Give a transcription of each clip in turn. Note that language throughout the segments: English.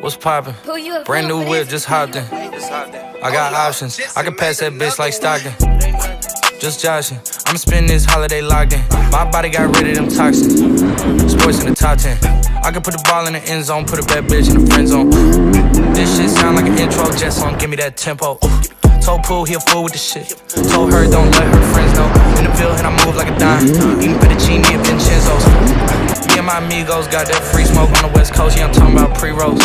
What's poppin'? Brand new whip, just hopped in. I got options, I can pass that bitch like Stockton. Just joshing, I'ma spend this holiday locked in. My body got rid of them toxins. Sports in the top 10. I can put the ball in the end zone, put a bad bitch in the friend zone. This shit sound like an intro jet song, give me that tempo. Told Pooh he a fool with the shit. Told her don't let her friends know. In the field and I move like a dime. Eating fettuccine and Vincenzo's. Me and my amigos got that free smoke on the west coast. Yeah, I'm talking about pre-rolls.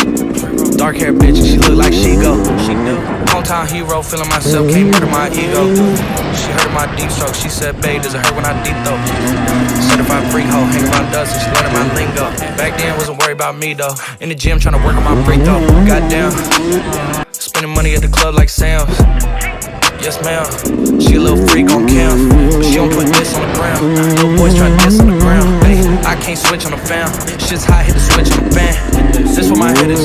Dark hair bitch, she look like she go. She do. Hometown hero, feeling myself, can't murder my ego. She heard my deep stroke, she said, babe, does it hurt when I deep throw? Certified freak hoe, hang around dust and she learning my lingo. Back then, wasn't worried about me though. In the gym, trying to work on my free throw. Goddamn, spending money at the club like Sam's. Yes ma'am, she a little freak on cam, but she don't put this on the ground. Little boys try this on the ground. Hey, I can't switch on the fam. Shit's hot, hit the switch on the fan. This what my head is.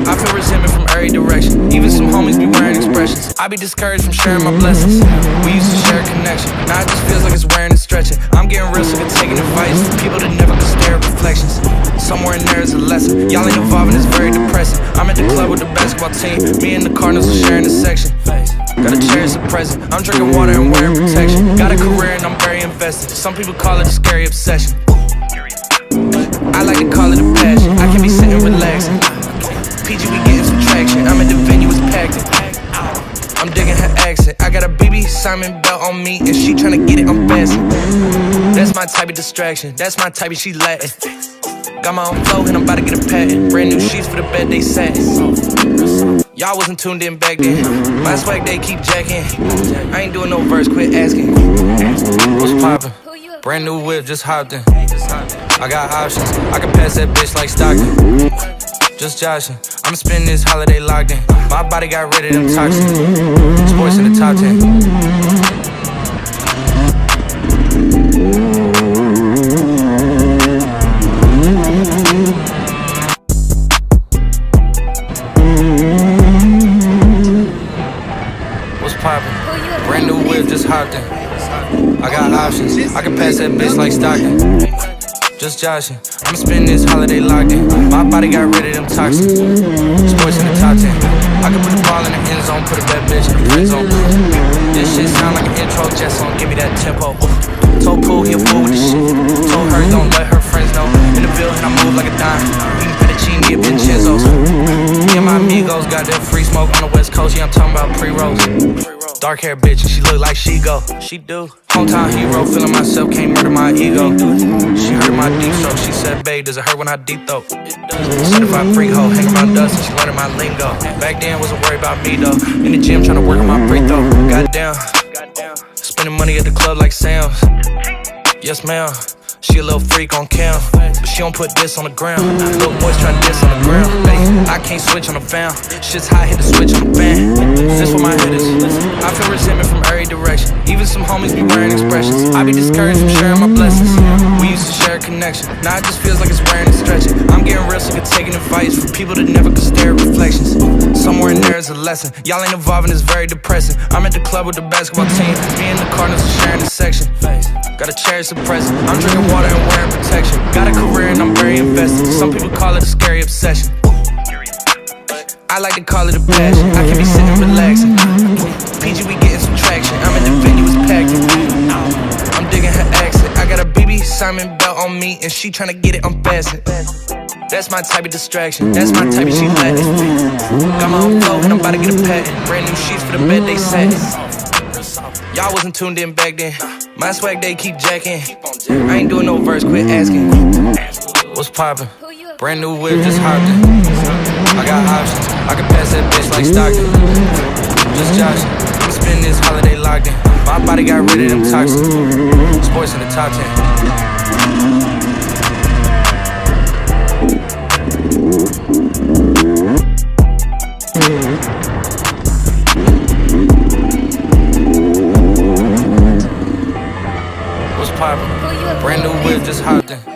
I feel resentment from every direction. Even some homies be wearing expressions. I be discouraged from sharing my blessings. We used to share a connection. Now it just feels like it's wearing and stretching. I'm getting real sick of taking advice from people that never could stare at reflections. Somewhere in there is a lesson. Y'all ain't involved and it's very depressing. I'm at the club with the basketball team. Me and the Cardinals are sharing the section. Gotta cherish the present. I'm drinking water and wearing protection. Got a career and I'm very invested. Some people call it a scary obsession. I like to call it a passion. I can be sitting relaxing. PG, we getting some traction. I'm at the venue, it's packed in. I'm digging her accent. I got a BB Simon belt on me and she tryna get it unfastened. That's my type of distraction. That's my type of she Latin. Got my own flow and I'm about to get a patent. Brand new sheets for the bed they satin. Y'all wasn't tuned in back then. My swag they keep jacking. I ain't doing no verse, quit asking. What's poppin'? Brand new whip, just hopped in. I got options, I can pass that bitch like Stockton. Just joshing, I'ma spend this holiday locked in. My body got rid of them toxins. Sports in the top 10. Brand new whip, just hopped in. I got options, I can pass that bitch like Stockton. Just joshing, I'ma spend this holiday locked in. My body got rid of them toxins. Sports in the top 10. I can put the ball in the end zone, put a bad bitch in the friend zone. This shit sound like an intro jet song, give me that tempo. Told Pooh he a fool with the shit. Told her don't let her friends know. In the field and I move like a dime. Eating fettuccine and Vincenzo's. Me and my amigos got that free smoke on the west coast. Yeah, I'm talking about pre-rolls. Dark hair bitch, she look like she go. She do. Hometown hero, feeling myself, can't murder my ego. She heard my deep stroke, she said, babe, does it hurt when I deep throw? Certified freak hoe, hang around dust and she learning my lingo. Back then, wasn't worried about me though. In the gym, trying to work on my free throw. Goddamn, spending money at the club like Sam's. Yes ma'am, she a little freak on cam, but she don't put this on the ground. Little boys try this on the ground. Hey, I can't switch on the fam. Shit's hot, hit the switch on the fan. This what my head is. I feel resentment from every direction. Even some homies be wearing expressions. I be discouraged from sharing my blessings. We used to share a connection. Now it just feels like it's wearing and stretching. I'm getting real sick of taking advice from people that never could stare at reflections. Somewhere in there is a lesson. Y'all ain't involved and it's very depressing. I'm at the club with the basketball team. Me and the Cardinals are sharing the section. Gotta cherish the present. I'm drinking water and wearing protection. Got a career and I'm very invested. Some people call it a scary obsession. I like to call it a passion. I can be sitting relaxing. PG, we getting some traction. I'm at the venue, it's packed in. I'm digging her accent. I got a BB Simon belt on me and she tryna get it unfastened. That's my type of distraction. That's my type of she Latin. Got my own flow and I'm about to get a patent. Brand new sheets for the bed they satin. Y'all wasn't tuned in back then. My swag they keep jacking. I ain't doing no verse, quit asking. What's poppin'? Brand new whip, just hopped in. I got options, I can pass that bitch like Stockton. Just joshing, I'm spending this holiday locked in. My body got rid of them toxins. Sports in the top 10. What's poppin'? Brand new whip, just hopped in.